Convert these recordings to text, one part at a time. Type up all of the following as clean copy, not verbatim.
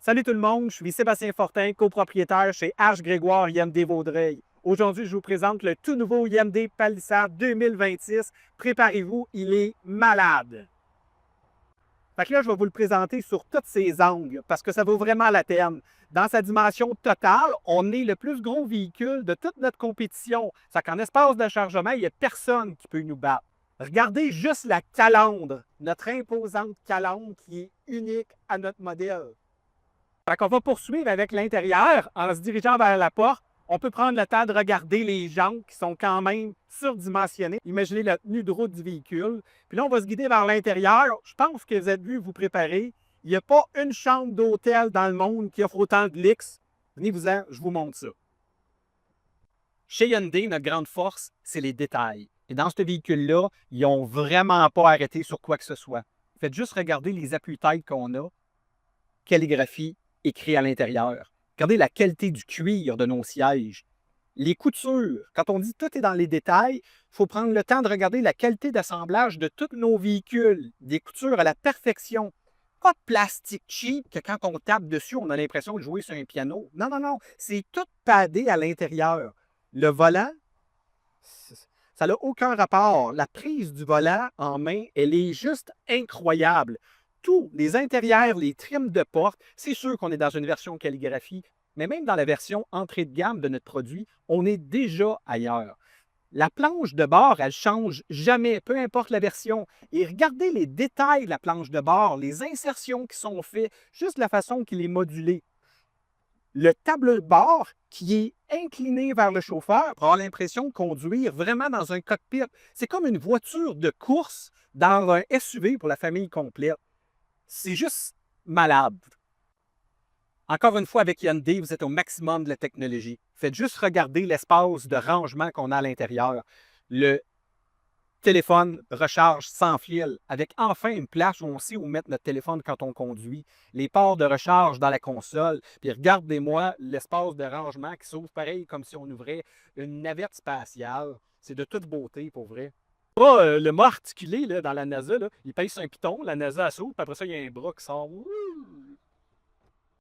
Salut tout le monde, je suis Sébastien Fortin, copropriétaire chez Arche Grégoire IMD Vaudreuil. Aujourd'hui, je vous présente le tout nouveau IMD Palisade 2026. Préparez-vous, il est malade. Fait que là, je vais vous le présenter sur tous ses angles parce que ça vaut vraiment la peine. Dans sa dimension totale, on est le plus gros véhicule de toute notre compétition. Ça qu'en espace de chargement, il n'y a personne qui peut nous battre. Regardez juste la calandre, notre imposante calandre qui est unique à notre modèle. Fait qu'on va poursuivre avec l'intérieur en se dirigeant vers la porte. On peut prendre le temps de regarder les jantes qui sont quand même surdimensionnées. Imaginez la tenue de route du véhicule. Puis là, on va se guider vers l'intérieur. Je pense que vous êtes vu vous préparer. Il n'y a pas une chambre d'hôtel dans le monde qui offre autant de luxe. Venez-vous-en, je vous montre ça. Chez Hyundai, notre grande force, c'est les détails. Et dans ce véhicule-là, ils n'ont vraiment pas arrêté sur quoi que ce soit. Faites juste regarder les appuis-têtes qu'on a. Calligraphie écrit à l'intérieur. Regardez la qualité du cuir de nos sièges. Les coutures, quand on dit tout est dans les détails, il faut prendre le temps de regarder la qualité d'assemblage de tous nos véhicules. Des coutures à la perfection. Pas de plastique cheap que quand on tape dessus, on a l'impression de jouer sur un piano. Non, non, non. C'est tout padé à l'intérieur. Le volant, ça n'a aucun rapport. La prise du volant en main, elle est juste incroyable. Tous les intérieurs, les trims de porte, c'est sûr qu'on est dans une version calligraphie, mais même dans la version entrée de gamme de notre produit, on est déjà ailleurs. La planche de bord, elle ne change jamais, peu importe la version. Et regardez les détails de la planche de bord, les insertions qui sont faites, juste la façon qu'il est modulé. Le tableau de bord qui est incliné vers le chauffeur pour avoir l'impression de conduire vraiment dans un cockpit. C'est comme une voiture de course dans un SUV pour la famille complète. C'est juste malade. Encore une fois, avec Hyundai, vous êtes au maximum de la technologie. Faites juste regarder l'espace de rangement qu'on a à l'intérieur. Le téléphone recharge sans fil, avec enfin une place où on sait où mettre notre téléphone quand on conduit. Les ports de recharge dans la console. Puis regardez-moi l'espace de rangement qui s'ouvre pareil comme si on ouvrait une navette spatiale. C'est de toute beauté, pour vrai. Le mât articulé là, dans la NASA, là, il pèse sur un piton, la NASA s'ouvre, puis après ça, il y a un bras qui sort.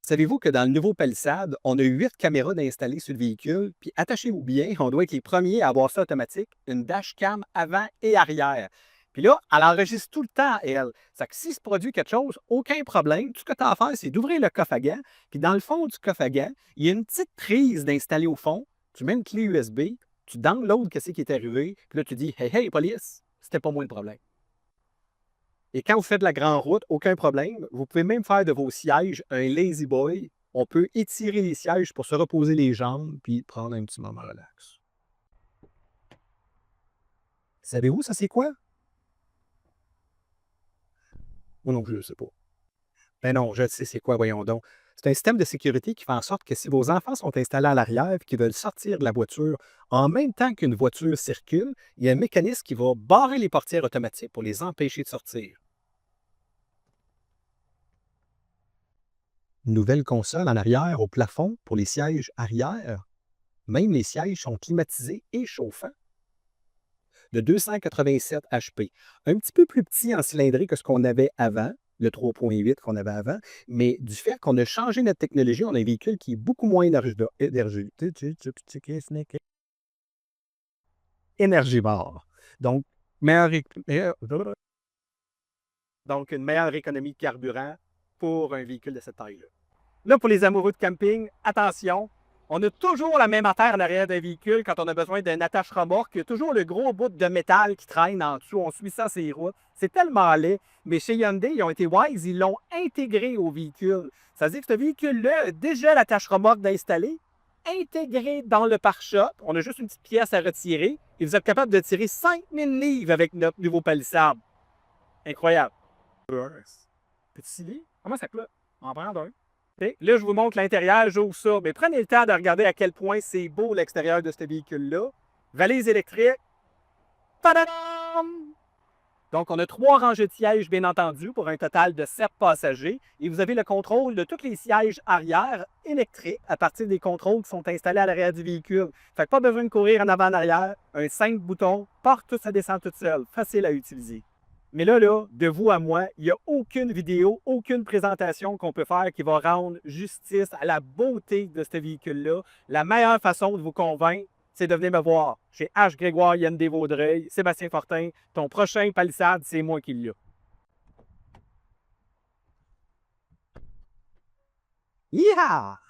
Savez-vous que dans le nouveau Palisade, on a 8 caméras d'installer sur le véhicule, puis attachez-vous bien, on doit être les premiers à avoir ça automatique, une dashcam avant et arrière. Puis là, elle enregistre tout le temps, elle. Ça que si se produit quelque chose, aucun problème. Tout ce que tu as à faire, c'est d'ouvrir le coffre à gants, puis dans le fond du coffre à gants, il y a une petite prise d'installer au fond. Tu mets une clé USB, tu downloads qu'est-ce qui est arrivé, puis là, tu dis « Hey, hey, police, c'était pas moi le problème. » Et quand vous faites de la grande route, aucun problème. Vous pouvez même faire de vos sièges un lazy boy. On peut étirer les sièges pour se reposer les jambes puis prendre un petit moment relax. Savez-vous, ça c'est quoi? Moi non plus, je ne sais pas. Ben non, je sais c'est quoi, voyons donc. C'est un système de sécurité qui fait en sorte que si vos enfants sont installés à l'arrière et qu'ils veulent sortir de la voiture en même temps qu'une voiture circule, il y a un mécanisme qui va barrer les portières automatiques pour les empêcher de sortir. Nouvelle console en arrière au plafond pour les sièges arrière. Même les sièges sont climatisés et chauffants. De 287 HP. Un petit peu plus petit en cylindrée que ce qu'on avait avant, le 3.8 qu'on avait avant, mais du fait qu'on a changé notre technologie, on a un véhicule qui est beaucoup moins énergivore. Donc, donc, une meilleure économie de carburant pour un véhicule de cette taille-là. Là, pour les amoureux de camping, attention, on a toujours la même affaire en arrière d'un véhicule quand on a besoin d'un attache-remorque. Il y a toujours le gros bout de métal qui traîne en dessous. On suit ça sur les routes. C'est tellement laid. Mais chez Hyundai, ils ont été wise, ils l'ont intégré au véhicule. Ça veut dire que ce véhicule-là a déjà l'attache-remorque d'installer, intégré dans le pare-choc. On a juste une petite pièce à retirer et vous êtes capable de tirer 5000 livres avec notre nouveau Palisade. Incroyable. Petit lit? Comment ça coûte? En prendre un. Okay. Là, je vous montre l'intérieur, j'ouvre ça. Mais prenez le temps de regarder à quel point c'est beau l'extérieur de ce véhicule-là. Valise électrique. Tadam! Donc, on a 3 rangées de sièges, bien entendu, pour un total de 7 passagers. Et vous avez le contrôle de tous les sièges arrière électriques à partir des contrôles qui sont installés à l'arrière du véhicule. Fait que pas besoin de courir en avant en arrière. Un simple bouton, part tout, ça descend tout seul. Facile à utiliser. Mais là, de vous à moi, il n'y a aucune vidéo, aucune présentation qu'on peut faire qui va rendre justice à la beauté de ce véhicule-là. La meilleure façon de vous convaincre, c'est de venir me voir chez H. Grégoire Yann Desvaudreuil, Sébastien Fortin. Ton prochain Palisade, c'est moi qui l'ai. Yeehaw!